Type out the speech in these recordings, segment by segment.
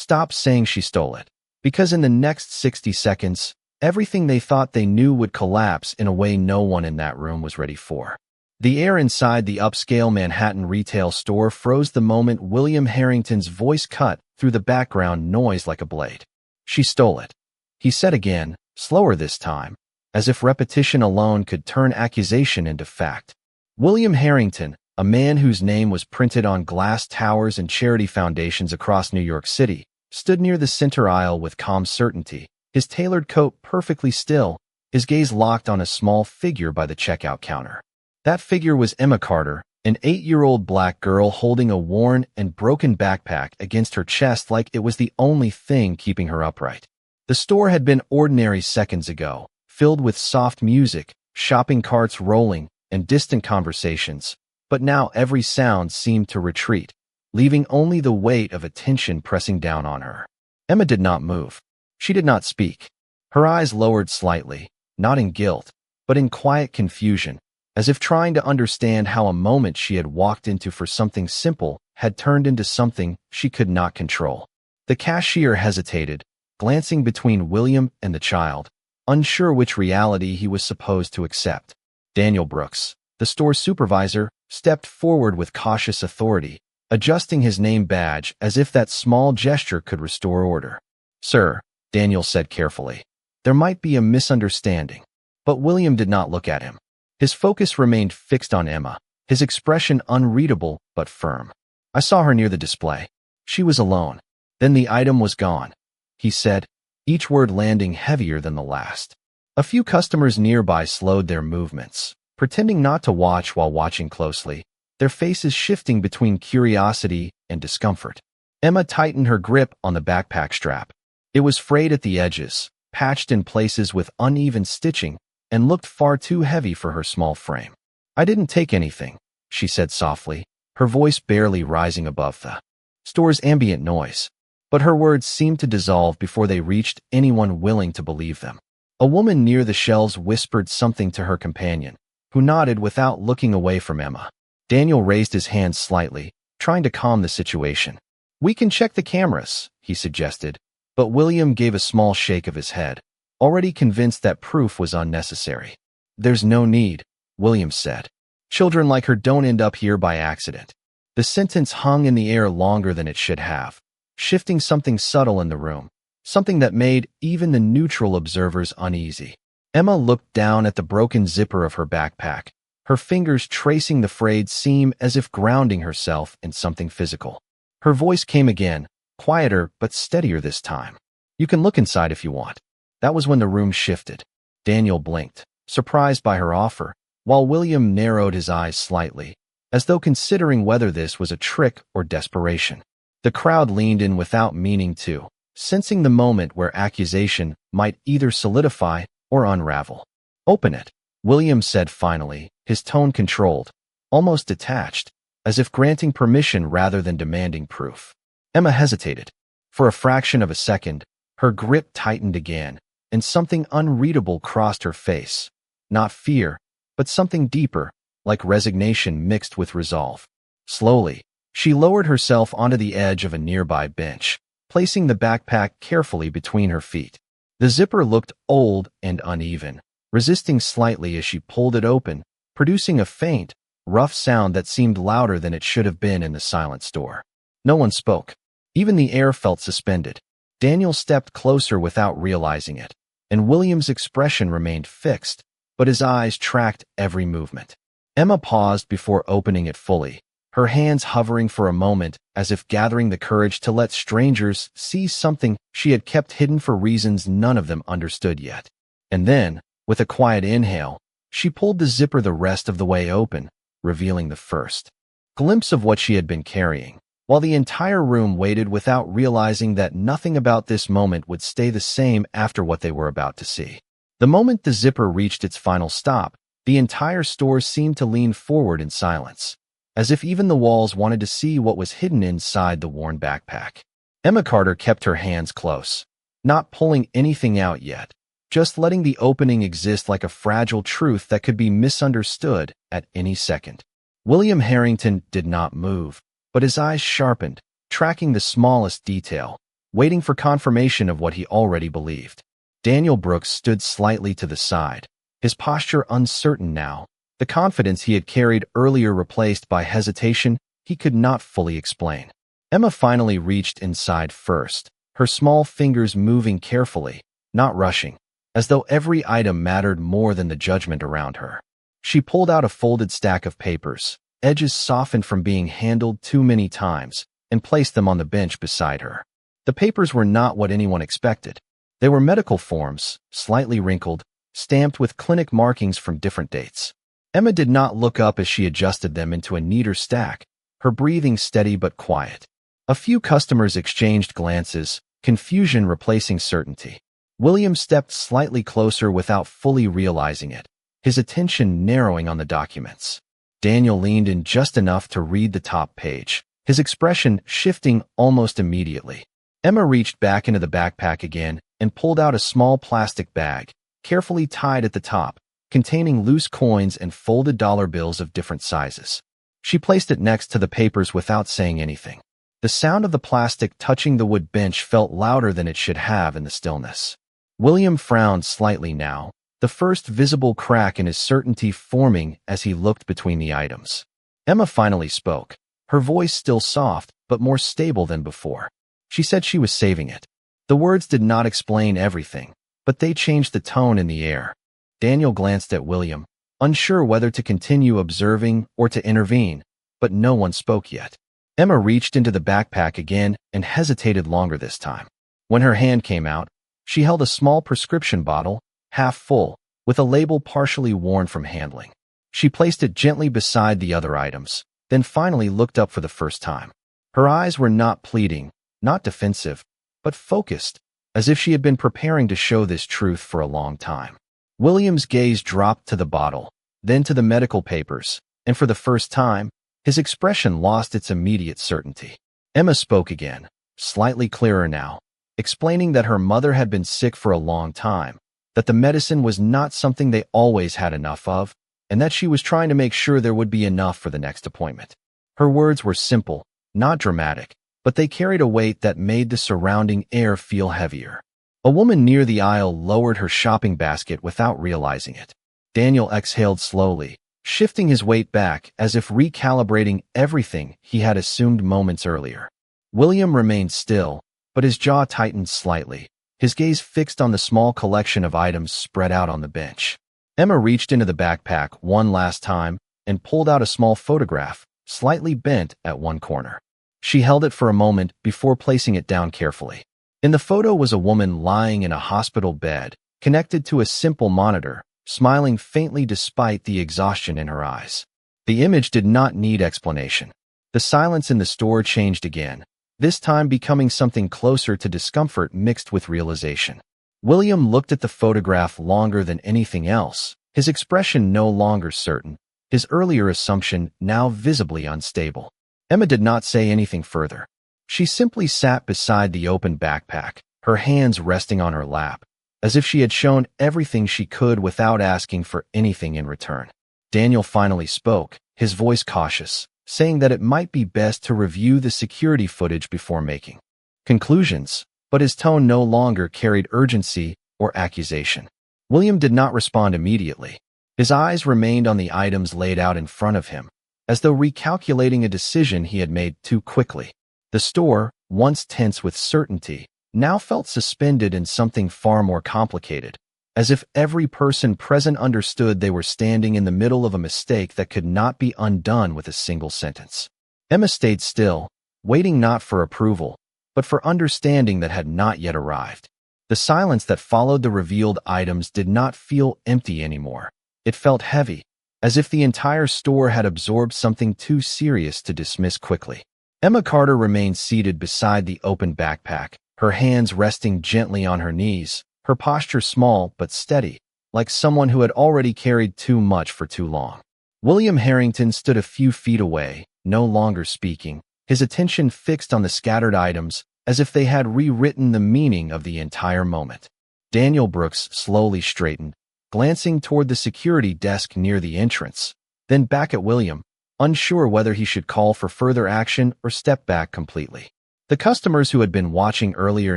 Stop saying she stole it. Because in the next 60 seconds, everything they thought they knew would collapse in a way no one in that room was ready for. The air inside the upscale Manhattan retail store froze the moment William Harrington's voice cut through the background noise like a blade. She stole it, he said again, slower this time, as if repetition alone could turn accusation into fact. William Harrington, a man whose name was printed on glass towers and charity foundations across New York City, stood near the center aisle with calm certainty, his tailored coat perfectly still, his gaze locked on a small figure by the checkout counter. That figure was Emma Carter, an 8-year-old black girl holding a worn and broken backpack against her chest like it was the only thing keeping her upright. The store had been ordinary seconds ago, filled with soft music, shopping carts rolling, and distant conversations, but now every sound seemed to retreat, leaving only the weight of attention pressing down on her. Emma did not move. She did not speak. Her eyes lowered slightly, not in guilt, but in quiet confusion, as if trying to understand how a moment she had walked into for something simple had turned into something she could not control. The cashier hesitated, glancing between William and the child, unsure which reality he was supposed to accept. Daniel Brooks, the store supervisor, stepped forward with cautious authority, adjusting his name badge as if that small gesture could restore order. "Sir," Daniel said carefully, "there might be a misunderstanding." But William did not look at him. His focus remained fixed on Emma, his expression unreadable but firm. "I saw her near the display. She was alone. Then the item was gone," he said, each word landing heavier than the last. A few customers nearby slowed their movements, pretending not to watch while watching closely, their faces shifting between curiosity and discomfort. Emma tightened her grip on the backpack strap. It was frayed at the edges, patched in places with uneven stitching, and looked far too heavy for her small frame. "I didn't take anything," she said softly, her voice barely rising above the store's ambient noise. But her words seemed to dissolve before they reached anyone willing to believe them. A woman near the shelves whispered something to her companion, who nodded without looking away from Emma. Daniel raised his hand slightly, trying to calm the situation. "We can check the cameras," he suggested, but William gave a small shake of his head, already convinced that proof was unnecessary. "There's no need," William said. "Children like her don't end up here by accident." The sentence hung in the air longer than it should have, shifting something subtle in the room, something that made even the neutral observers uneasy. Emma looked down at the broken zipper of her backpack, her fingers tracing the frayed seam as if grounding herself in something physical. Her voice came again, quieter but steadier this time. "You can look inside if you want." That was when the room shifted. Daniel blinked, surprised by her offer, while William narrowed his eyes slightly, as though considering whether this was a trick or desperation. The crowd leaned in without meaning to, sensing the moment where accusation might either solidify or unravel. "Open it," William said finally, his tone controlled, almost detached, as if granting permission rather than demanding proof. Emma hesitated. For a fraction of a second, her grip tightened again, and something unreadable crossed her face. Not fear, but something deeper, like resignation mixed with resolve. Slowly, she lowered herself onto the edge of a nearby bench, placing the backpack carefully between her feet. The zipper looked old and uneven, resisting slightly as she pulled it open, producing a faint, rough sound that seemed louder than it should have been in the silent store. No one spoke. Even the air felt suspended. Daniel stepped closer without realizing it, and William's expression remained fixed, but his eyes tracked every movement. Emma paused before opening it fully, her hands hovering for a moment as if gathering the courage to let strangers see something she had kept hidden for reasons none of them understood yet. And then, with a quiet inhale, she pulled the zipper the rest of the way open, revealing the first glimpse of what she had been carrying, while the entire room waited without realizing that nothing about this moment would stay the same after what they were about to see. The moment the zipper reached its final stop, the entire store seemed to lean forward in silence, as if even the walls wanted to see what was hidden inside the worn backpack. Emma Carter kept her hands close, not pulling anything out yet, just letting the opening exist like a fragile truth that could be misunderstood at any second. William Harrington did not move, but his eyes sharpened, tracking the smallest detail, waiting for confirmation of what he already believed. Daniel Brooks stood slightly to the side, his posture uncertain now, the confidence he had carried earlier replaced by hesitation he could not fully explain. Emma finally reached inside first, her small fingers moving carefully, not rushing, as though every item mattered more than the judgment around her. She pulled out a folded stack of papers, edges softened from being handled too many times, and placed them on the bench beside her. The papers were not what anyone expected. They were medical forms, slightly wrinkled, stamped with clinic markings from different dates. Emma did not look up as she adjusted them into a neater stack, her breathing steady but quiet. A few customers exchanged glances, confusion replacing certainty. William stepped slightly closer without fully realizing it, his attention narrowing on the documents. Daniel leaned in just enough to read the top page, his expression shifting almost immediately. Emma reached back into the backpack again and pulled out a small plastic bag, carefully tied at the top, containing loose coins and folded dollar bills of different sizes. She placed it next to the papers without saying anything. The sound of the plastic touching the wood bench felt louder than it should have in the stillness. William frowned slightly now, the first visible crack in his certainty forming as he looked between the items. Emma finally spoke, her voice still soft but more stable than before. She said she was saving it. The words did not explain everything, but they changed the tone in the air. Daniel glanced at William, unsure whether to continue observing or to intervene, but no one spoke yet. Emma reached into the backpack again and hesitated longer this time. When her hand came out, she held a small prescription bottle, half full, with a label partially worn from handling. She placed it gently beside the other items, then finally looked up for the first time. Her eyes were not pleading, not defensive, but focused, as if she had been preparing to show this truth for a long time. William's gaze dropped to the bottle, then to the medical papers, and for the first time, his expression lost its immediate certainty. Emma spoke again, slightly clearer now, explaining that her mother had been sick for a long time, that the medicine was not something they always had enough of, and that she was trying to make sure there would be enough for the next appointment. Her words were simple, not dramatic, but they carried a weight that made the surrounding air feel heavier. A woman near the aisle lowered her shopping basket without realizing it. Daniel exhaled slowly, shifting his weight back as if recalibrating everything he had assumed moments earlier. William remained still, but his jaw tightened slightly, his gaze fixed on the small collection of items spread out on the bench. Emma reached into the backpack one last time and pulled out a small photograph, slightly bent at one corner. She held it for a moment before placing it down carefully. In the photo was a woman lying in a hospital bed, connected to a simple monitor, smiling faintly despite the exhaustion in her eyes. The image did not need explanation. The silence in the store changed again, this time becoming something closer to discomfort mixed with realization. William looked at the photograph longer than anything else, his expression no longer certain, his earlier assumption now visibly unstable. Emma did not say anything further. She simply sat beside the open backpack, her hands resting on her lap, as if she had shown everything she could without asking for anything in return. Daniel finally spoke, his voice cautious, saying that it might be best to review the security footage before making conclusions, but his tone no longer carried urgency or accusation. William did not respond immediately. His eyes remained on the items laid out in front of him, as though recalculating a decision he had made too quickly. The store, once tense with certainty, now felt suspended in something far more complicated, as if every person present understood they were standing in the middle of a mistake that could not be undone with a single sentence. Emma stayed still, waiting not for approval, but for understanding that had not yet arrived. The silence that followed the revealed items did not feel empty anymore. It felt heavy, as if the entire store had absorbed something too serious to dismiss quickly. Emma Carter remained seated beside the open backpack, her hands resting gently on her knees, her posture small but steady, like someone who had already carried too much for too long. William Harrington stood a few feet away, no longer speaking, his attention fixed on the scattered items as if they had rewritten the meaning of the entire moment. Daniel Brooks slowly straightened, glancing toward the security desk near the entrance, then back at William, unsure whether he should call for further action or step back completely. The customers who had been watching earlier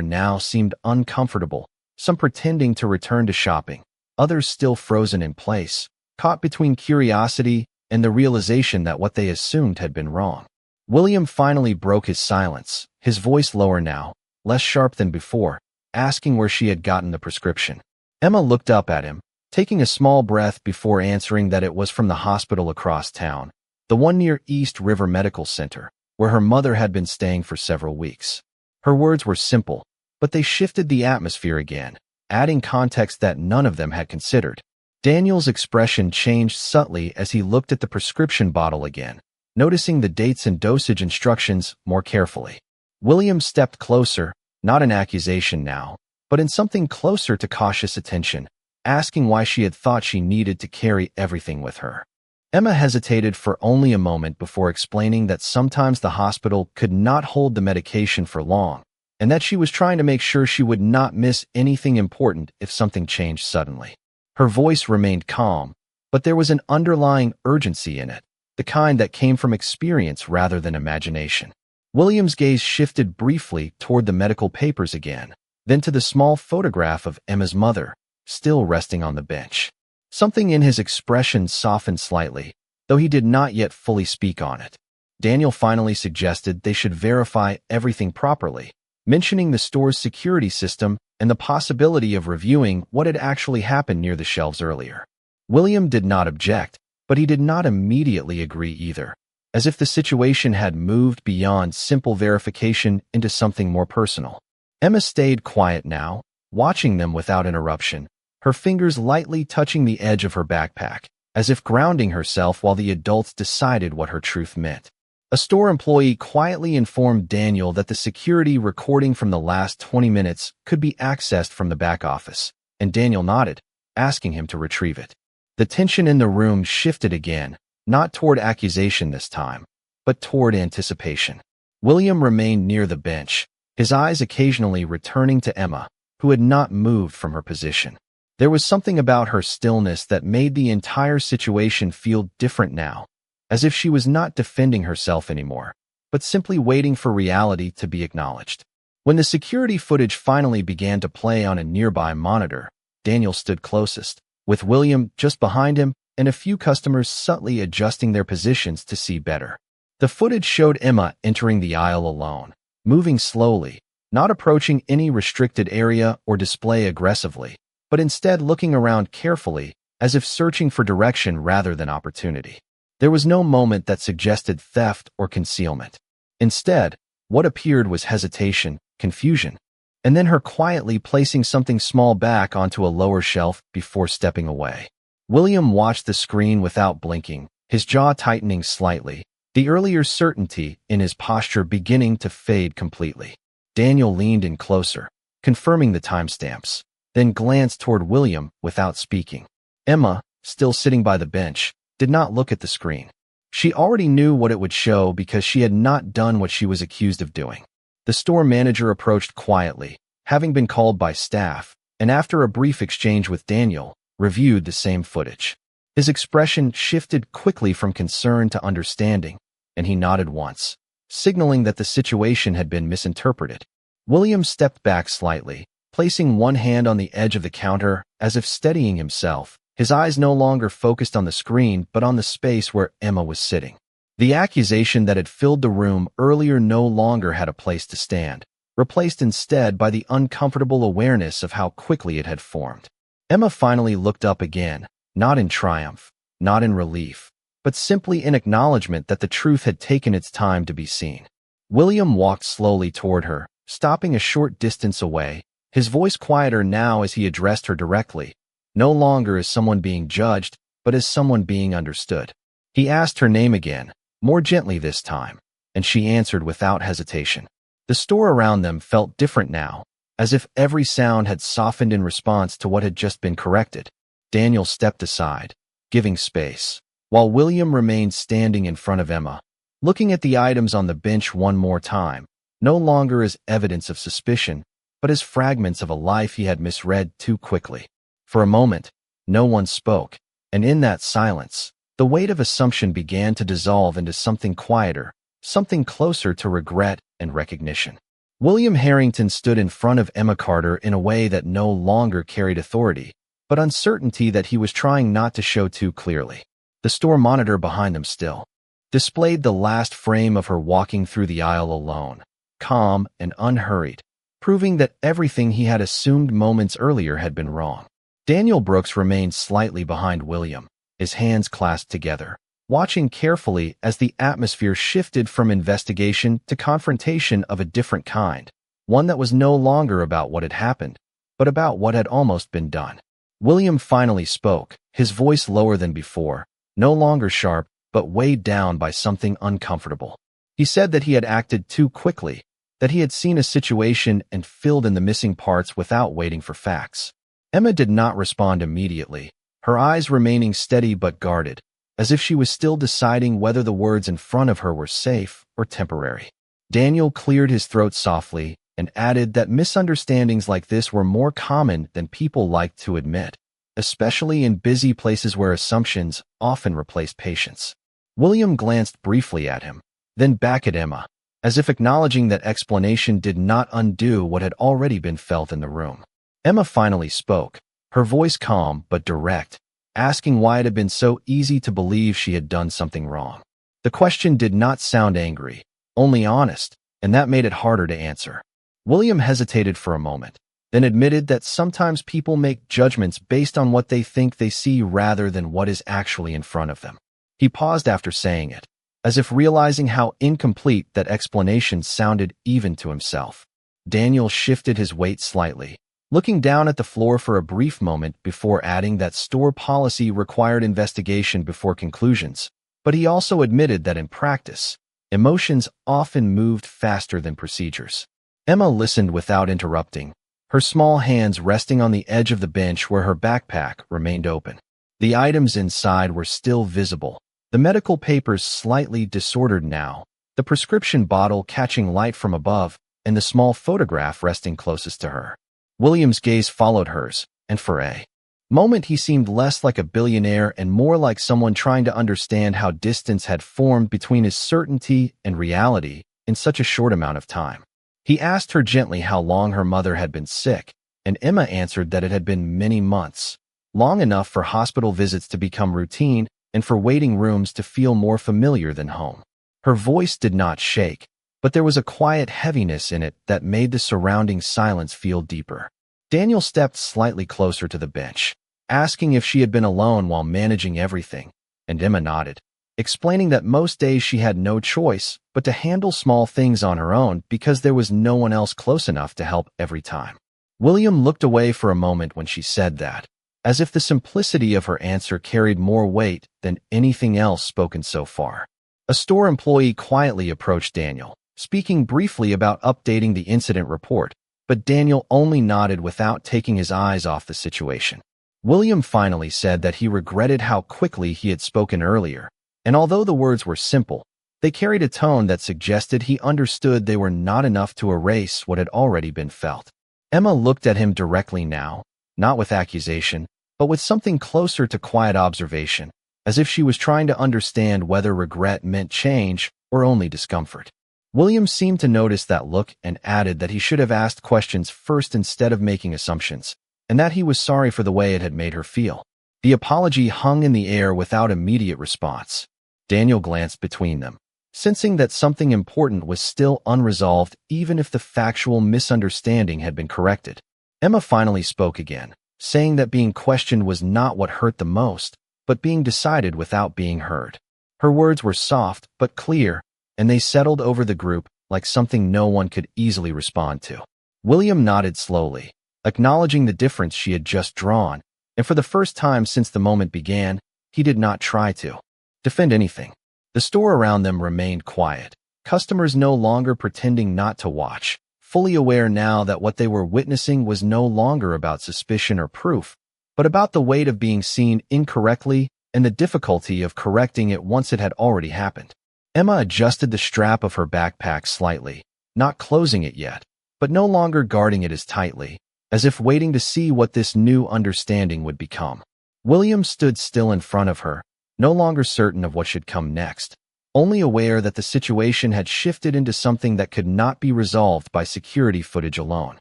now seemed uncomfortable, some pretending to return to shopping, others still frozen in place, caught between curiosity and the realization that what they assumed had been wrong. William finally broke his silence, his voice lower now, less sharp than before, asking where she had gotten the prescription. Emma looked up at him, taking a small breath before answering that it was from the hospital across town, the one near East River Medical Center, where her mother had been staying for several weeks. Her words were simple, but they shifted the atmosphere again, adding context that none of them had considered. Daniel's expression changed subtly as he looked at the prescription bottle again, noticing the dates and dosage instructions more carefully. William stepped closer, not in accusation now, but in something closer to cautious attention, asking why she had thought she needed to carry everything with her. Emma hesitated for only a moment before explaining that sometimes the hospital could not hold the medication for long, and that she was trying to make sure she would not miss anything important if something changed suddenly. Her voice remained calm, but there was an underlying urgency in it, the kind that came from experience rather than imagination. William's gaze shifted briefly toward the medical papers again, then to the small photograph of Emma's mother, still resting on the bench. Something in his expression softened slightly, though he did not yet fully speak on it. Daniel finally suggested they should verify everything properly, mentioning the store's security system and the possibility of reviewing what had actually happened near the shelves earlier. William did not object, but he did not immediately agree either, as if the situation had moved beyond simple verification into something more personal. Emma stayed quiet now, watching them without interruption, her fingers lightly touching the edge of her backpack, as if grounding herself while the adults decided what her truth meant. A store employee quietly informed Daniel that the security recording from the last 20 minutes could be accessed from the back office, and Daniel nodded, asking him to retrieve it. The tension in the room shifted again, not toward accusation this time, but toward anticipation. William remained near the bench, his eyes occasionally returning to Emma, who had not moved from her position. There was something about her stillness that made the entire situation feel different now, as if she was not defending herself anymore, but simply waiting for reality to be acknowledged. When the security footage finally began to play on a nearby monitor, Daniel stood closest, with William just behind him and a few customers subtly adjusting their positions to see better. The footage showed Emma entering the aisle alone, moving slowly, not approaching any restricted area or display aggressively, but instead looking around carefully, as if searching for direction rather than opportunity. There was no moment that suggested theft or concealment. Instead, what appeared was hesitation, confusion, and then her quietly placing something small back onto a lower shelf before stepping away. William watched the screen without blinking, his jaw tightening slightly, the earlier certainty in his posture beginning to fade completely. Daniel leaned in closer, confirming the timestamps, then glanced toward William without speaking. Emma, still sitting by the bench, did not look at the screen. She already knew what it would show because she had not done what she was accused of doing. The store manager approached quietly, having been called by staff, and after a brief exchange with Daniel, reviewed the same footage. His expression shifted quickly from concern to understanding, and he nodded once, signaling that the situation had been misinterpreted. William stepped back slightly, placing one hand on the edge of the counter as if steadying himself, his eyes no longer focused on the screen but on the space where Emma was sitting. The accusation that had filled the room earlier no longer had a place to stand, replaced instead by the uncomfortable awareness of how quickly it had formed. Emma finally looked up again, not in triumph, not in relief, but simply in acknowledgement that the truth had taken its time to be seen. William walked slowly toward her, stopping a short distance away, his voice quieter now as he addressed her directly, no longer as someone being judged, but as someone being understood. He asked her name again, more gently this time, and she answered without hesitation. The store around them felt different now, as if every sound had softened in response to what had just been corrected. Daniel stepped aside, giving space, while William remained standing in front of Emma, looking at the items on the bench one more time, no longer as evidence of suspicion, but as fragments of a life he had misread too quickly. For a moment, no one spoke, and in that silence, the weight of assumption began to dissolve into something quieter, something closer to regret and recognition. William Harrington stood in front of Emma Carter in a way that no longer carried authority, but uncertainty that he was trying not to show too clearly. The store monitor behind them still displayed the last frame of her walking through the aisle alone, calm and unhurried, proving that everything he had assumed moments earlier had been wrong. Daniel Brooks remained slightly behind William, his hands clasped together, watching carefully as the atmosphere shifted from investigation to confrontation of a different kind, one that was no longer about what had happened, but about what had almost been done. William finally spoke, his voice lower than before, no longer sharp, but weighed down by something uncomfortable. He said that he had acted too quickly, that he had seen a situation and filled in the missing parts without waiting for facts. Emma did not respond immediately, her eyes remaining steady but guarded, as if she was still deciding whether the words in front of her were safe or temporary. Daniel cleared his throat softly and added that misunderstandings like this were more common than people liked to admit, especially in busy places where assumptions often replace patience. William glanced briefly at him, then back at Emma, as if acknowledging that explanation did not undo what had already been felt in the room. Emma finally spoke, her voice calm but direct, asking why it had been so easy to believe she had done something wrong. The question did not sound angry, only honest, and that made it harder to answer. William hesitated for a moment, then admitted that sometimes people make judgments based on what they think they see rather than what is actually in front of them. He paused after saying it, as if realizing how incomplete that explanation sounded even to himself. Daniel shifted his weight slightly, looking down at the floor for a brief moment before adding that store policy required investigation before conclusions, but he also admitted that in practice, emotions often moved faster than procedures. Emma listened without interrupting, her small hands resting on the edge of the bench where her backpack remained open. The items inside were still visible, the medical papers slightly disordered now, the prescription bottle catching light from above, and the small photograph resting closest to her. William's gaze followed hers, and for a moment he seemed less like a billionaire and more like someone trying to understand how distance had formed between his certainty and reality in such a short amount of time. He asked her gently how long her mother had been sick, and Emma answered that it had been many months, long enough for hospital visits to become routine and for waiting rooms to feel more familiar than home. Her voice did not shake, but there was a quiet heaviness in it that made the surrounding silence feel deeper. Daniel stepped slightly closer to the bench, asking if she had been alone while managing everything, and Emma nodded, explaining that most days she had no choice but to handle small things on her own because there was no one else close enough to help every time. William looked away for a moment when she said that, as if the simplicity of her answer carried more weight than anything else spoken so far. A store employee quietly approached Daniel, speaking briefly about updating the incident report, but Daniel only nodded without taking his eyes off the situation. William finally said that he regretted how quickly he had spoken earlier, and although the words were simple, they carried a tone that suggested he understood they were not enough to erase what had already been felt. Emma looked at him directly now, not with accusation, but with something closer to quiet observation, as if she was trying to understand whether regret meant change or only discomfort. William seemed to notice that look and added that he should have asked questions first instead of making assumptions, and that he was sorry for the way it had made her feel. The apology hung in the air without immediate response. Daniel glanced between them, sensing that something important was still unresolved even if the factual misunderstanding had been corrected. Emma finally spoke again, saying that being questioned was not what hurt the most, but being decided without being heard. Her words were soft but clear, and they settled over the group like something no one could easily respond to. William nodded slowly, acknowledging the difference she had just drawn, and for the first time since the moment began, he did not try to defend anything. The store around them remained quiet, customers no longer pretending not to watch, fully aware now that what they were witnessing was no longer about suspicion or proof, but about the weight of being seen incorrectly and the difficulty of correcting it once it had already happened. Emma adjusted the strap of her backpack slightly, not closing it yet, but no longer guarding it as tightly, as if waiting to see what this new understanding would become. William stood still in front of her, no longer certain of what should come next, only aware that the situation had shifted into something that could not be resolved by security footage alone.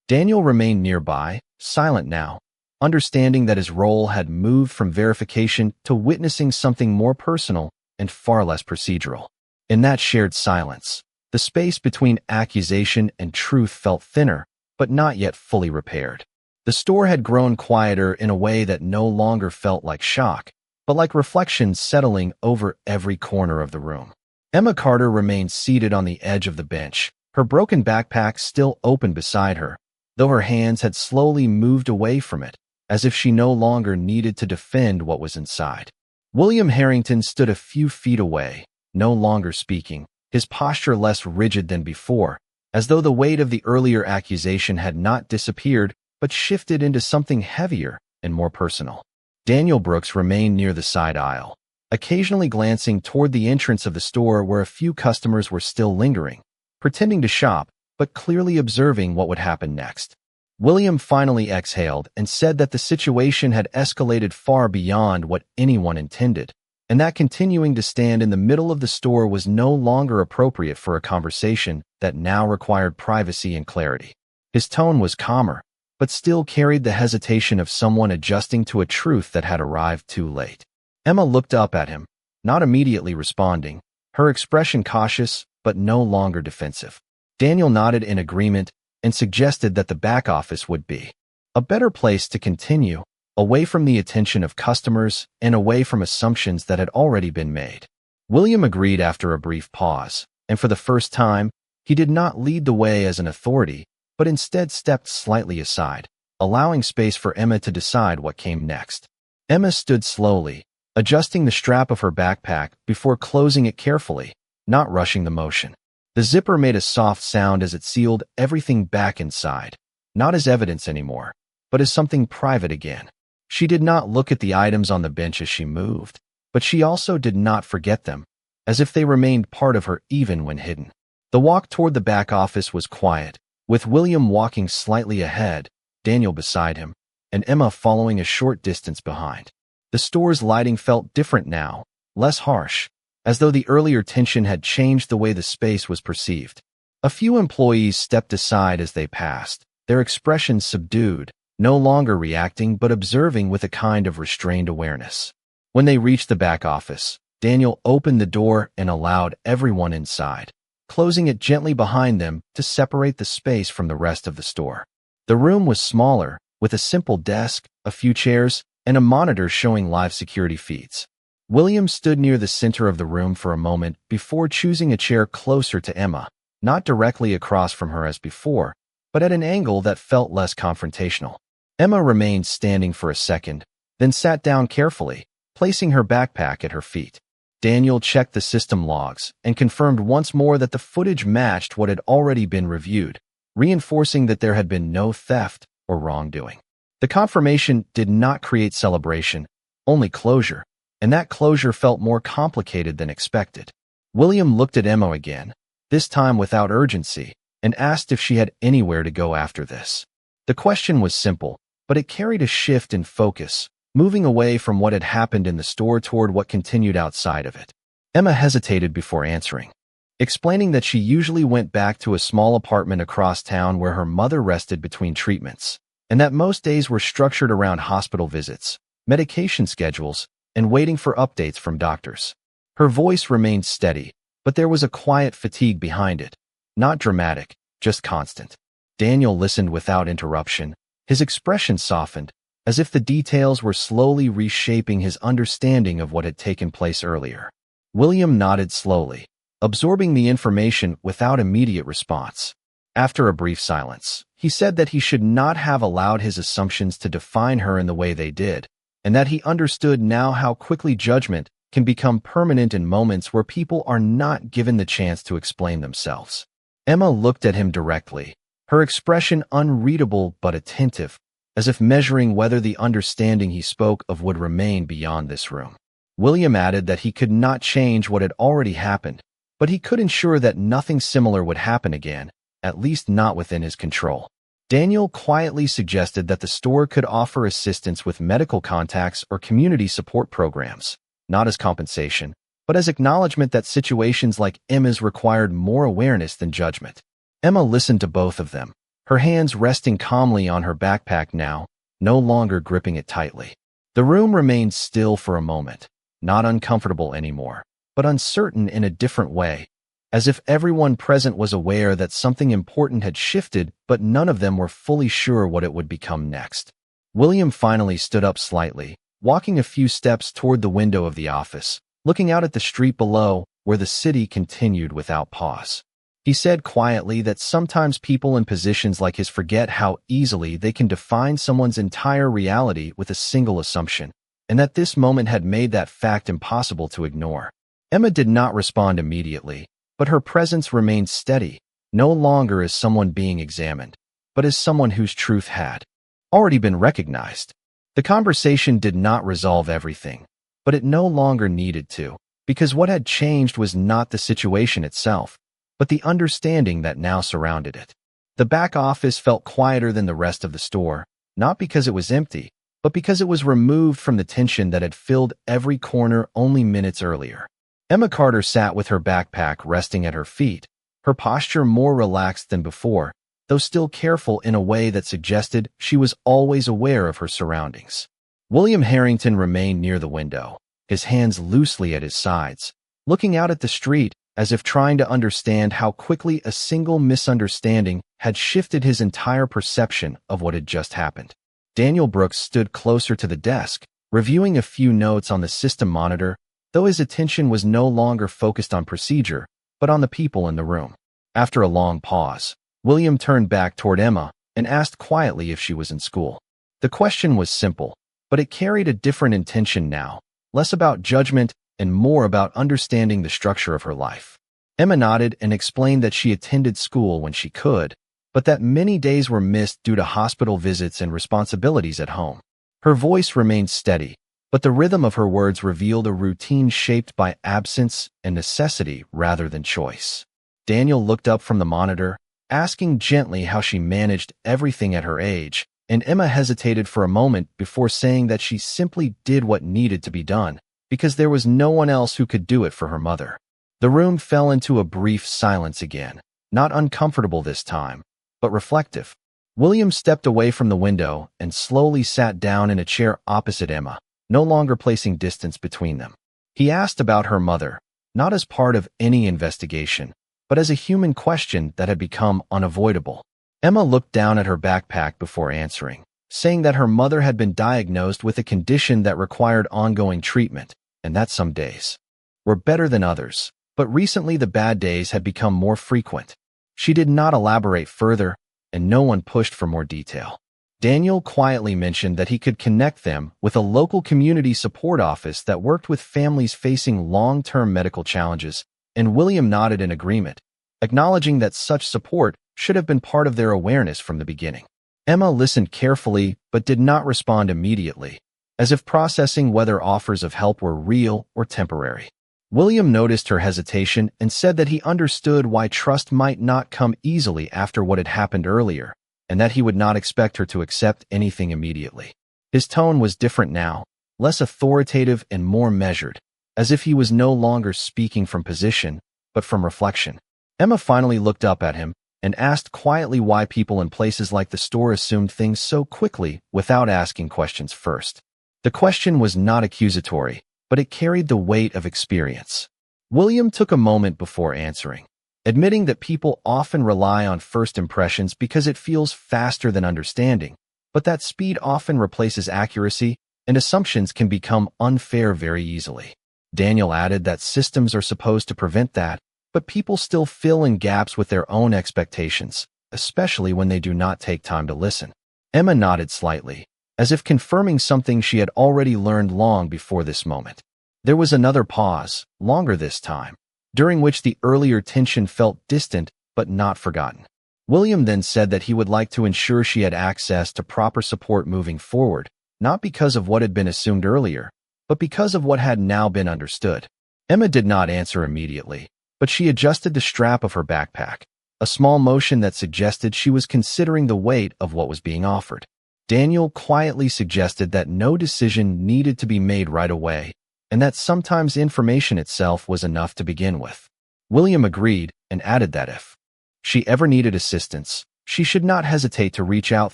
Daniel remained nearby, silent now, understanding that his role had moved from verification to witnessing something more personal and far less procedural. In that shared silence, the space between accusation and truth felt thinner, but not yet fully repaired. The store had grown quieter in a way that no longer felt like shock, but like reflection settling over every corner of the room. Emma Carter remained seated on the edge of the bench, her broken backpack still open beside her, though her hands had slowly moved away from it, as if she no longer needed to defend what was inside. William Harrington stood a few feet away, no longer speaking, his posture less rigid than before, as though the weight of the earlier accusation had not disappeared but shifted into something heavier and more personal. Daniel Brooks remained near the side aisle, occasionally glancing toward the entrance of the store where a few customers were still lingering, pretending to shop, but clearly observing what would happen next. William finally exhaled and said that the situation had escalated far beyond what anyone intended, and that continuing to stand in the middle of the store was no longer appropriate for a conversation that now required privacy and clarity. His tone was calmer, but still carried the hesitation of someone adjusting to a truth that had arrived too late. Emma looked up at him, not immediately responding, her expression cautious but no longer defensive. Daniel nodded in agreement and suggested that the back office would be a better place to continue, away from the attention of customers and away from assumptions that had already been made. William agreed after a brief pause, and for the first time, he did not lead the way as an authority, but instead stepped slightly aside, allowing space for Emma to decide what came next. Emma stood slowly, adjusting the strap of her backpack before closing it carefully, not rushing the motion. The zipper made a soft sound as it sealed everything back inside, not as evidence anymore, but as something private again. She did not look at the items on the bench as she moved, but she also did not forget them, as if they remained part of her even when hidden. The walk toward the back office was quiet, with William walking slightly ahead, Daniel beside him, and Emma following a short distance behind. The store's lighting felt different now, less harsh, as though the earlier tension had changed the way the space was perceived. A few employees stepped aside as they passed, their expressions subdued, no longer reacting but observing with a kind of restrained awareness. When they reached the back office, Daniel opened the door and allowed everyone inside, closing it gently behind them to separate the space from the rest of the store. The room was smaller, with a simple desk, a few chairs, and a monitor showing live security feeds. William stood near the center of the room for a moment before choosing a chair closer to Emma, not directly across from her as before, but at an angle that felt less confrontational. Emma remained standing for a second, then sat down carefully, placing her backpack at her feet. Daniel checked the system logs and confirmed once more that the footage matched what had already been reviewed, reinforcing that there had been no theft or wrongdoing. The confirmation did not create celebration, only closure, and that closure felt more complicated than expected. William looked at Emma again, this time without urgency, and asked if she had anywhere to go after this. The question was simple, but it carried a shift in focus, moving away from what had happened in the store toward what continued outside of it. Emma hesitated before answering, explaining that she usually went back to a small apartment across town where her mother rested between treatments, and that most days were structured around hospital visits, medication schedules, and waiting for updates from doctors. Her voice remained steady, but there was a quiet fatigue behind it, not dramatic, just constant. Daniel listened without interruption, his expression softened, as if the details were slowly reshaping his understanding of what had taken place earlier. William nodded slowly, absorbing the information without immediate response. After a brief silence, he said that he should not have allowed his assumptions to define her in the way they did, and that he understood now how quickly judgment can become permanent in moments where people are not given the chance to explain themselves. Emma looked at him directly, her expression unreadable but attentive, as if measuring whether the understanding he spoke of would remain beyond this room. William added that he could not change what had already happened, but he could ensure that nothing similar would happen again, at least not within his control. Daniel quietly suggested that the store could offer assistance with medical contacts or community support programs, not as compensation, but as acknowledgement that situations like Emma's required more awareness than judgment. Emma listened to both of them, her hands resting calmly on her backpack now, no longer gripping it tightly. The room remained still for a moment, not uncomfortable anymore, but uncertain in a different way, as if everyone present was aware that something important had shifted, but none of them were fully sure what it would become next. William finally stood up slightly, walking a few steps toward the window of the office, looking out at the street below, where the city continued without pause. He said quietly that sometimes people in positions like his forget how easily they can define someone's entire reality with a single assumption, and that this moment had made that fact impossible to ignore. Emma did not respond immediately, but her presence remained steady, no longer as someone being examined, but as someone whose truth had already been recognized. The conversation did not resolve everything, but it no longer needed to, because what had changed was not the situation itself, but the understanding that now surrounded it. The back office felt quieter than the rest of the store, not because it was empty, but because it was removed from the tension that had filled every corner only minutes earlier. Emma Carter sat with her backpack resting at her feet, her posture more relaxed than before, though still careful in a way that suggested she was always aware of her surroundings. William Harrington remained near the window, his hands loosely at his sides, looking out at the street as if trying to understand how quickly a single misunderstanding had shifted his entire perception of what had just happened. Daniel Brooks stood closer to the desk, reviewing a few notes on the system monitor, though his attention was no longer focused on procedure, but on the people in the room. After a long pause, William turned back toward Emma and asked quietly if she was in school. The question was simple, but it carried a different intention now, less about judgment and more about understanding the structure of her life. Emma nodded and explained that she attended school when she could, but that many days were missed due to hospital visits and responsibilities at home. Her voice remained steady, but the rhythm of her words revealed a routine shaped by absence and necessity rather than choice. Daniel looked up from the monitor, asking gently how she managed everything at her age, and Emma hesitated for a moment before saying that she simply did what needed to be done, because there was no one else who could do it for her mother. The room fell into a brief silence again, not uncomfortable this time, but reflective. William stepped away from the window and slowly sat down in a chair opposite Emma, no longer placing distance between them. He asked about her mother, not as part of any investigation, but as a human question that had become unavoidable. Emma looked down at her backpack before answering, saying that her mother had been diagnosed with a condition that required ongoing treatment, and that some days were better than others, but recently the bad days had become more frequent. She did not elaborate further, and no one pushed for more detail. Daniel quietly mentioned that he could connect them with a local community support office that worked with families facing long-term medical challenges, and William nodded in agreement, acknowledging that such support should have been part of their awareness from the beginning. Emma listened carefully but did not respond immediately, as if processing whether offers of help were real or temporary. William noticed her hesitation and said that he understood why trust might not come easily after what had happened earlier, and that he would not expect her to accept anything immediately. His tone was different now, less authoritative and more measured, as if he was no longer speaking from position, but from reflection. Emma finally looked up at him and asked quietly why people in places like the store assumed things so quickly without asking questions first. The question was not accusatory, but it carried the weight of experience. William took a moment before answering, admitting that people often rely on first impressions because it feels faster than understanding, but that speed often replaces accuracy, and assumptions can become unfair very easily. Daniel added that systems are supposed to prevent that, but people still fill in gaps with their own expectations, especially when they do not take time to listen. Emma nodded slightly, as if confirming something she had already learned long before this moment. There was another pause, longer this time, during which the earlier tension felt distant but not forgotten. William then said that he would like to ensure she had access to proper support moving forward, not because of what had been assumed earlier, but because of what had now been understood. Emma did not answer immediately, but she adjusted the strap of her backpack, a small motion that suggested she was considering the weight of what was being offered. Daniel quietly suggested that no decision needed to be made right away, and that sometimes information itself was enough to begin with. William agreed and added that if she ever needed assistance, she should not hesitate to reach out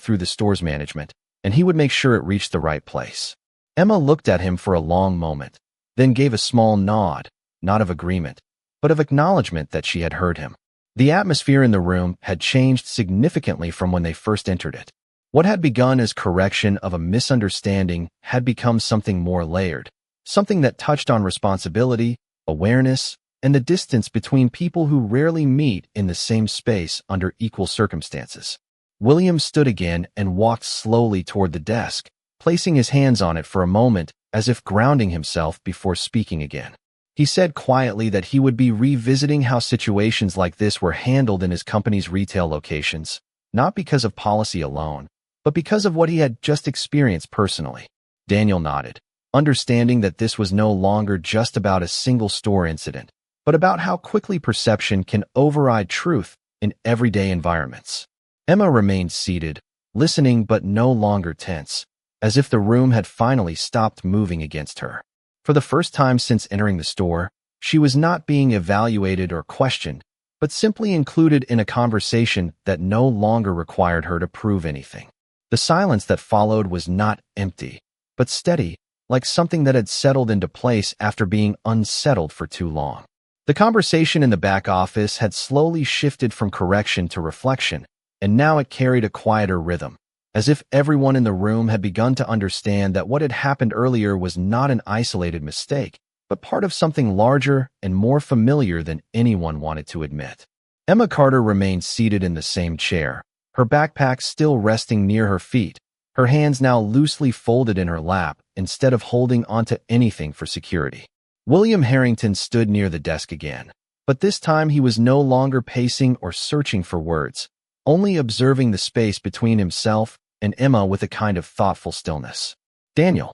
through the store's management, and he would make sure it reached the right place. Emma looked at him for a long moment, then gave a small nod, not of agreement, but of acknowledgement that she had heard him. The atmosphere in the room had changed significantly from when they first entered it. What had begun as correction of a misunderstanding had become something more layered, something that touched on responsibility, awareness, and the distance between people who rarely meet in the same space under equal circumstances. William stood again and walked slowly toward the desk, placing his hands on it for a moment as if grounding himself before speaking again. He said quietly that he would be revisiting how situations like this were handled in his company's retail locations, not because of policy alone, but because of what he had just experienced personally. Daniel nodded, understanding that this was no longer just about a single store incident, but about how quickly perception can override truth in everyday environments. Emma remained seated, listening but no longer tense, as if the room had finally stopped moving against her. For the first time since entering the store, she was not being evaluated or questioned, but simply included in a conversation that no longer required her to prove anything. The silence that followed was not empty, but steady, like something that had settled into place after being unsettled for too long. The conversation in the back office had slowly shifted from correction to reflection, and now it carried a quieter rhythm, as if everyone in the room had begun to understand that what had happened earlier was not an isolated mistake, but part of something larger and more familiar than anyone wanted to admit. Emma Carter remained seated in the same chair, her backpack still resting near her feet, her hands now loosely folded in her lap instead of holding onto anything for security. William Harrington stood near the desk again, but this time he was no longer pacing or searching for words, only observing the space between himself and Emma with a kind of thoughtful stillness. Daniel.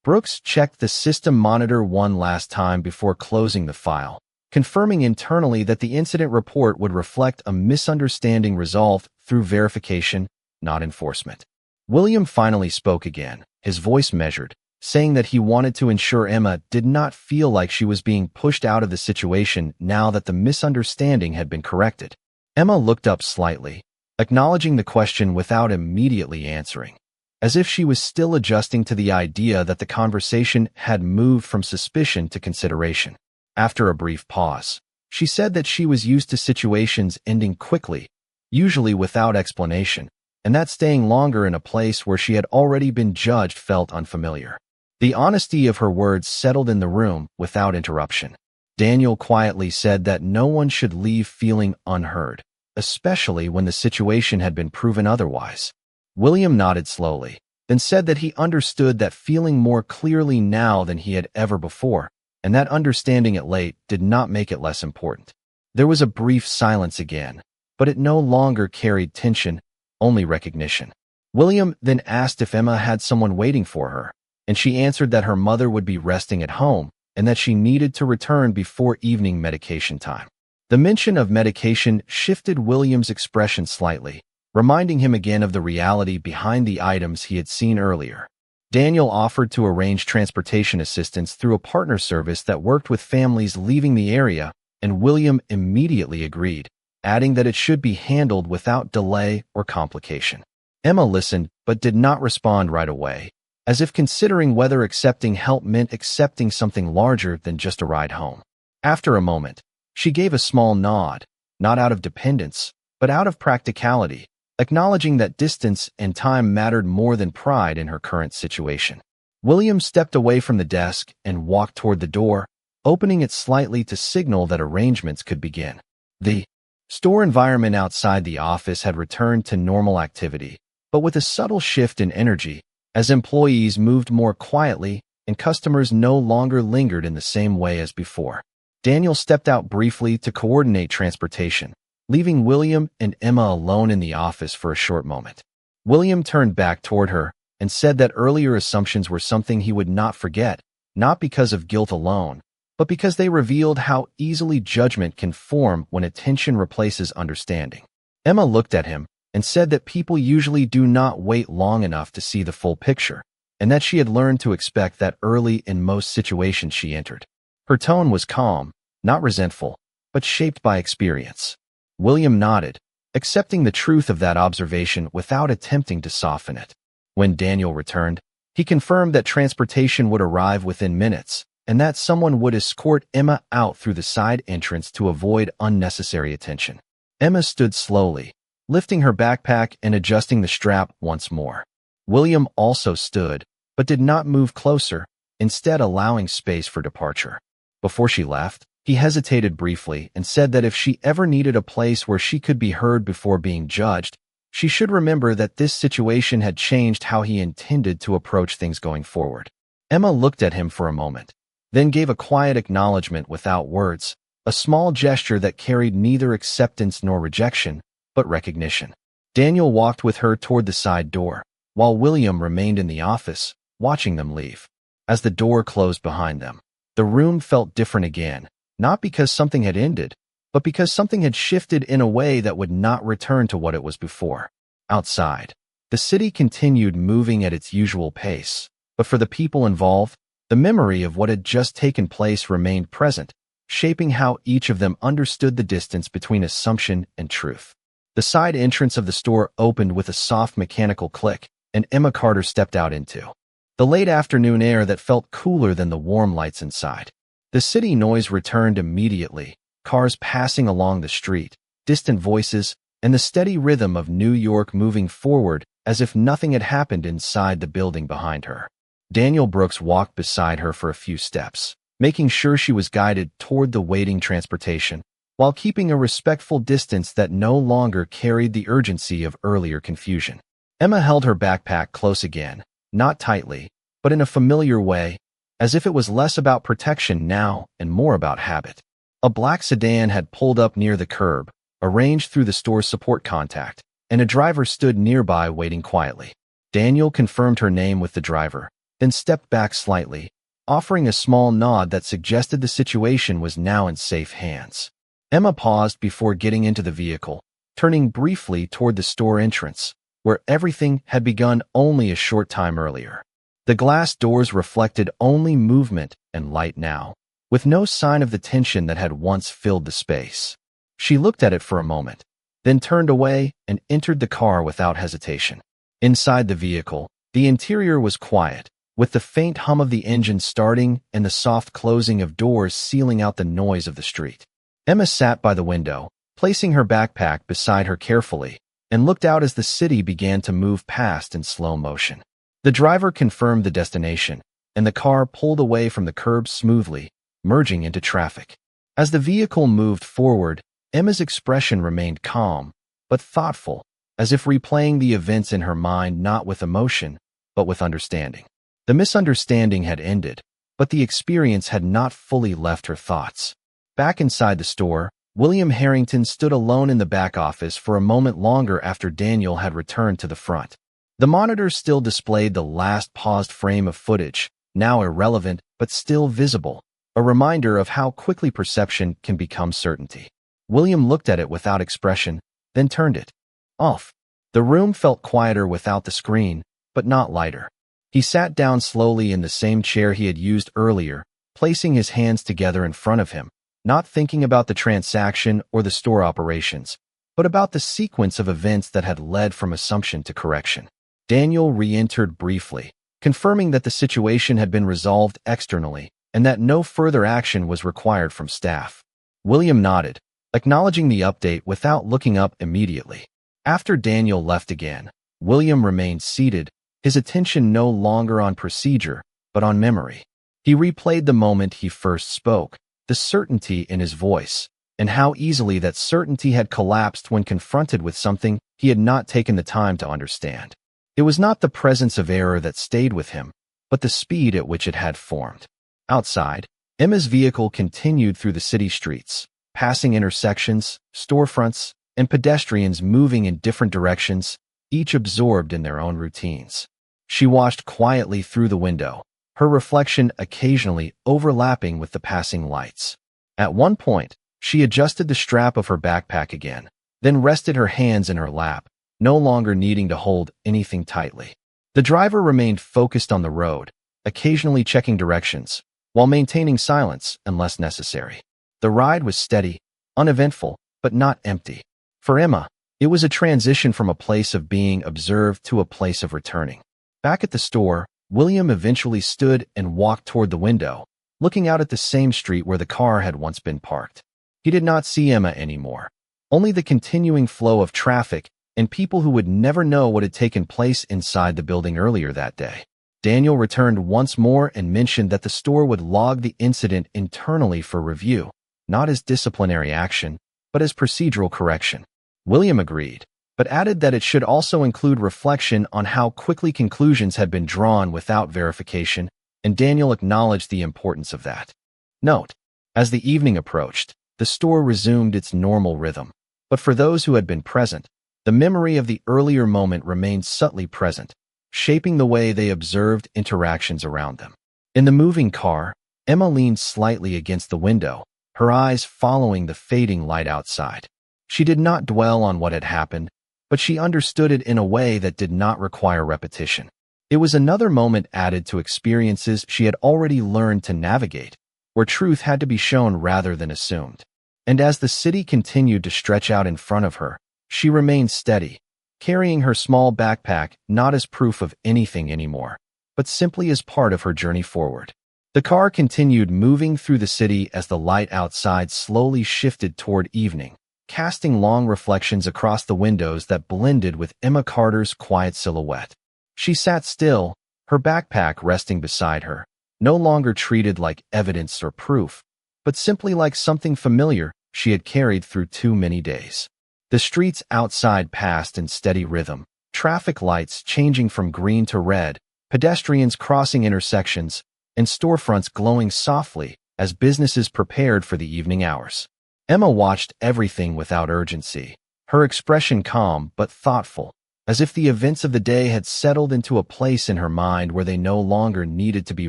Brooks checked the system monitor one last time before closing the file, confirming internally that the incident report would reflect a misunderstanding resolved through verification, not enforcement. William finally spoke again, his voice measured, saying that he wanted to ensure Emma did not feel like she was being pushed out of the situation now that the misunderstanding had been corrected. Emma looked up slightly, acknowledging the question without immediately answering, as if she was still adjusting to the idea that the conversation had moved from suspicion to consideration. After a brief pause, she said that she was used to situations ending quickly, usually without explanation, and that staying longer in a place where she had already been judged felt unfamiliar. The honesty of her words settled in the room without interruption. Daniel quietly said that no one should leave feeling unheard, especially when the situation had been proven otherwise. William nodded slowly, then said that he understood that feeling more clearly now than he had ever before, and that understanding it late did not make it less important. There was a brief silence again, but it no longer carried tension, only recognition. William then asked if Emma had someone waiting for her, and she answered that her mother would be resting at home and that she needed to return before evening medication time. The mention of medication shifted William's expression slightly, reminding him again of the reality behind the items he had seen earlier. Daniel offered to arrange transportation assistance through a partner service that worked with families leaving the area, and William immediately agreed, adding that it should be handled without delay or complication. Emma listened but did not respond right away, as if considering whether accepting help meant accepting something larger than just a ride home. After a moment, she gave a small nod, not out of dependence, but out of practicality, acknowledging that distance and time mattered more than pride in her current situation. William stepped away from the desk and walked toward the door, opening it slightly to signal that arrangements could begin. The store environment outside the office had returned to normal activity, but with a subtle shift in energy, as employees moved more quietly and customers no longer lingered in the same way as before. Daniel stepped out briefly to coordinate transportation, leaving William and Emma alone in the office for a short moment. William turned back toward her and said that earlier assumptions were something he would not forget, not because of guilt alone, but because they revealed how easily judgment can form when attention replaces understanding. Emma looked at him and said that people usually do not wait long enough to see the full picture, and that she had learned to expect that early in most situations she entered. Her tone was calm, not resentful, but shaped by experience. William nodded, accepting the truth of that observation without attempting to soften it. When Daniel returned, he confirmed that transportation would arrive within minutes, and that someone would escort Emma out through the side entrance to avoid unnecessary attention. Emma stood slowly, lifting her backpack and adjusting the strap once more. William also stood, but did not move closer, instead allowing space for departure. Before she left, he hesitated briefly and said that if she ever needed a place where she could be heard before being judged, she should remember that this situation had changed how he intended to approach things going forward. Emma looked at him for a moment, then gave a quiet acknowledgement without words, a small gesture that carried neither acceptance nor rejection, but recognition. Daniel walked with her toward the side door, while William remained in the office, watching them leave. As the door closed behind them, the room felt different again, not because something had ended, but because something had shifted in a way that would not return to what it was before. Outside, the city continued moving at its usual pace, but for the people involved, the memory of what had just taken place remained present, shaping how each of them understood the distance between assumption and truth. The side entrance of the store opened with a soft mechanical click, and Emma Carter stepped out into the late afternoon air that felt cooler than the warm lights inside. The city noise returned immediately, cars passing along the street, distant voices, and the steady rhythm of New York moving forward as if nothing had happened inside the building behind her. Daniel Brooks walked beside her for a few steps, making sure she was guided toward the waiting transportation, while keeping a respectful distance that no longer carried the urgency of earlier confusion. Emma held her backpack close again, not tightly, but in a familiar way, as if it was less about protection now and more about habit. A black sedan had pulled up near the curb, arranged through the store's support contact, and a driver stood nearby waiting quietly. Daniel confirmed her name with the driver, then stepped back slightly, offering a small nod that suggested the situation was now in safe hands. Emma paused before getting into the vehicle, turning briefly toward the store entrance, where everything had begun only a short time earlier. The glass doors reflected only movement and light now, with no sign of the tension that had once filled the space. She looked at it for a moment, then turned away and entered the car without hesitation. Inside the vehicle, the interior was quiet, with the faint hum of the engine starting and the soft closing of doors sealing out the noise of the street. Emma sat by the window, placing her backpack beside her carefully, and looked out as the city began to move past in slow motion. The driver confirmed the destination, and the car pulled away from the curb smoothly, merging into traffic. As the vehicle moved forward, Emma's expression remained calm, but thoughtful, as if replaying the events in her mind not with emotion, but with understanding. The misunderstanding had ended, but the experience had not fully left her thoughts. Back inside the store, William Harrington stood alone in the back office for a moment longer after Daniel had returned to the front. The monitor still displayed the last paused frame of footage, now irrelevant but still visible, a reminder of how quickly perception can become certainty. William looked at it without expression, then turned it off. The room felt quieter without the screen, but not lighter. He sat down slowly in the same chair he had used earlier, placing his hands together in front of him, not thinking about the transaction or the store operations, but about the sequence of events that had led from assumption to correction. Daniel re-entered briefly, confirming that the situation had been resolved externally and that no further action was required from staff. William nodded, acknowledging the update without looking up immediately. After Daniel left again, William remained seated, his attention no longer on procedure, but on memory. He replayed the moment he first spoke, the certainty in his voice, and how easily that certainty had collapsed when confronted with something he had not taken the time to understand. It was not the presence of error that stayed with him, but the speed at which it had formed. Outside, Emma's vehicle continued through the city streets, passing intersections, storefronts, and pedestrians moving in different directions, each absorbed in their own routines. She watched quietly through the window, her reflection occasionally overlapping with the passing lights. At one point, she adjusted the strap of her backpack again, then rested her hands in her lap, no longer needing to hold anything tightly. The driver remained focused on the road, occasionally checking directions, while maintaining silence unless necessary. The ride was steady, uneventful, but not empty. For Emma, it was a transition from a place of being observed to a place of returning. Back at the store, William eventually stood and walked toward the window, looking out at the same street where the car had once been parked. He did not see Emma anymore, only the continuing flow of traffic and people who would never know what had taken place inside the building earlier that day. Daniel returned once more and mentioned that the store would log the incident internally for review, not as disciplinary action, but as procedural correction. William agreed, but added that it should also include reflection on how quickly conclusions had been drawn without verification, and Daniel acknowledged the importance of that. Note: as the evening approached, the store resumed its normal rhythm, but for those who had been present, the memory of the earlier moment remained subtly present, shaping the way they observed interactions around them. In the moving car, Emma leaned slightly against the window, her eyes following the fading light outside. She did not dwell on what had happened, but she understood it in a way that did not require repetition. It was another moment added to experiences she had already learned to navigate, where truth had to be shown rather than assumed. And as the city continued to stretch out in front of her, she remained steady, carrying her small backpack not as proof of anything anymore, but simply as part of her journey forward. The car continued moving through the city as the light outside slowly shifted toward evening, casting long reflections across the windows that blended with Emma Carter's quiet silhouette. She sat still, her backpack resting beside her, no longer treated like evidence or proof, but simply like something familiar she had carried through too many days. The streets outside passed in steady rhythm, traffic lights changing from green to red, pedestrians crossing intersections, and storefronts glowing softly as businesses prepared for the evening hours. Emma watched everything without urgency, her expression calm but thoughtful, as if the events of the day had settled into a place in her mind where they no longer needed to be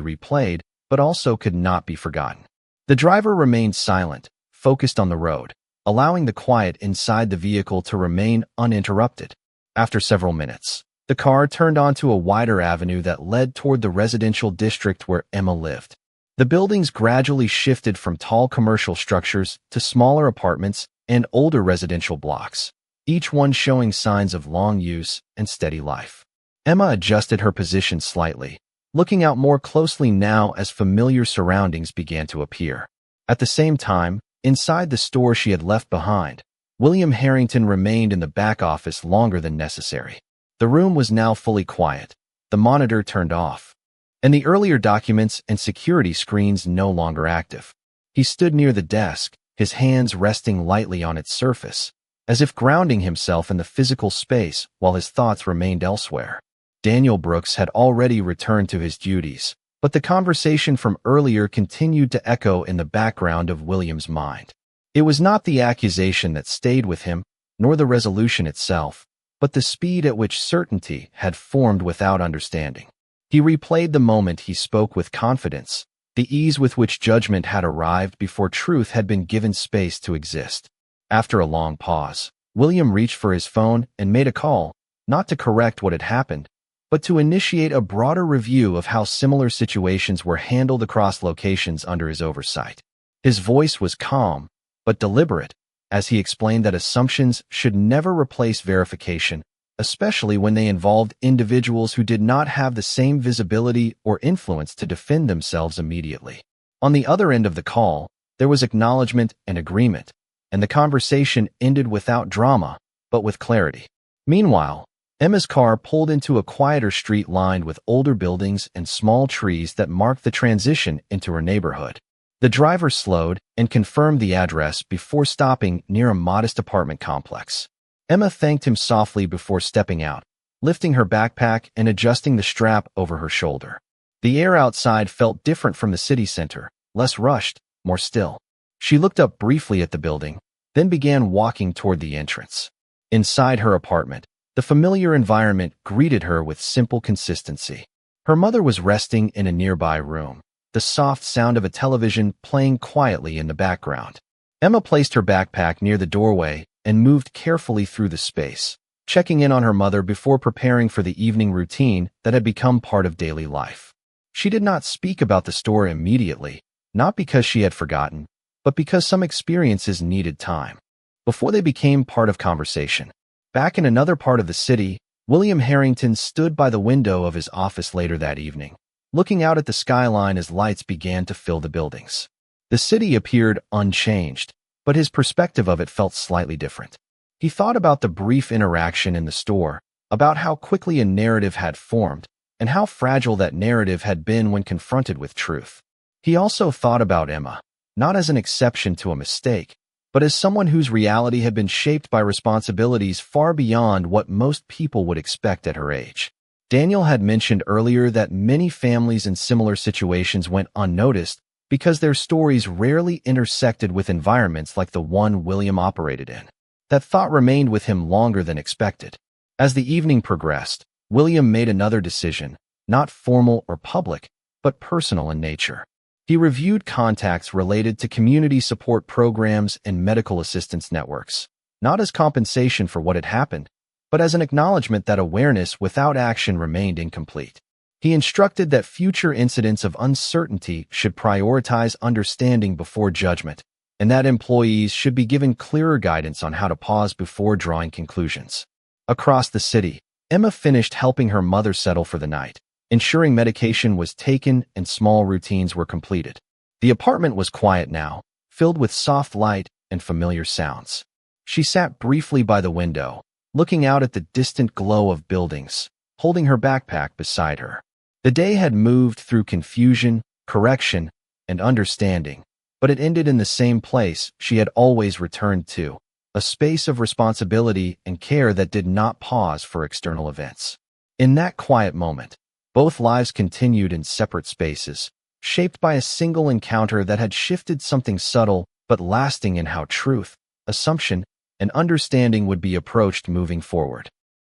replayed, but also could not be forgotten. The driver remained silent, focused on the road, allowing the quiet inside the vehicle to remain uninterrupted. After several minutes, the car turned onto a wider avenue that led toward the residential district where Emma lived. The buildings gradually shifted from tall commercial structures to smaller apartments and older residential blocks, each one showing signs of long use and steady life. Emma adjusted her position slightly, looking out more closely now as familiar surroundings began to appear. At the same time, inside the store she had left behind, William Harrington remained in the back office longer than necessary. The room was now fully quiet, the monitor turned off, and the earlier documents and security screens no longer active. He stood near the desk, his hands resting lightly on its surface, as if grounding himself in the physical space while his thoughts remained elsewhere. Daniel Brooks had already returned to his duties, but the conversation from earlier continued to echo in the background of William's mind. It was not the accusation that stayed with him, nor the resolution itself, but the speed at which certainty had formed without understanding. He replayed the moment he spoke with confidence, the ease with which judgment had arrived before truth had been given space to exist. After a long pause, William reached for his phone and made a call, not to correct what had happened, but to initiate a broader review of how similar situations were handled across locations under his oversight. His voice was calm, but deliberate, as he explained that assumptions should never replace verification, especially when they involved individuals who did not have the same visibility or influence to defend themselves immediately. On the other end of the call, there was acknowledgement and agreement, and the conversation ended without drama, but with clarity. Meanwhile, Emma's car pulled into a quieter street lined with older buildings and small trees that marked the transition into her neighborhood. The driver slowed and confirmed the address before stopping near a modest apartment complex. Emma thanked him softly before stepping out, lifting her backpack and adjusting the strap over her shoulder. The air outside felt different from the city center, less rushed, more still. She looked up briefly at the building, then began walking toward the entrance. Inside her apartment, the familiar environment greeted her with simple consistency. Her mother was resting in a nearby room, the soft sound of a television playing quietly in the background. Emma placed her backpack near the doorway and moved carefully through the space, checking in on her mother before preparing for the evening routine that had become part of daily life. She did not speak about the store immediately, not because she had forgotten, but because some experiences needed time. Before they became part of conversation. Back in another part of the city, William Harrington stood by the window of his office later that evening, looking out at the skyline as lights began to fill the buildings. The city appeared unchanged, but his perspective of it felt slightly different. He thought about the brief interaction in the store, about how quickly a narrative had formed, and how fragile that narrative had been when confronted with truth. He also thought about Emma, not as an exception to a mistake, but as someone whose reality had been shaped by responsibilities far beyond what most people would expect at her age. Daniel had mentioned earlier that many families in similar situations went unnoticed because their stories rarely intersected with environments like the one William operated in. That thought remained with him longer than expected. As the evening progressed, William made another decision, not formal or public, but personal in nature. He reviewed contacts related to community support programs and medical assistance networks, not as compensation for what had happened, but as an acknowledgement that awareness without action remained incomplete. He instructed that future incidents of uncertainty should prioritize understanding before judgment, and that employees should be given clearer guidance on how to pause before drawing conclusions. Across the city, Emma finished helping her mother settle for the night, ensuring medication was taken and small routines were completed. The apartment was quiet now, filled with soft light and familiar sounds. She sat briefly by the window, looking out at the distant glow of buildings, holding her backpack beside her. The day had moved through confusion, correction, and understanding, but it ended in the same place she had always returned to, a space of responsibility and care that did not pause for external events. In that quiet moment, both lives continued in separate spaces, shaped by a single encounter that had shifted something subtle but lasting in how truth, assumption, and understanding would be approached moving forward.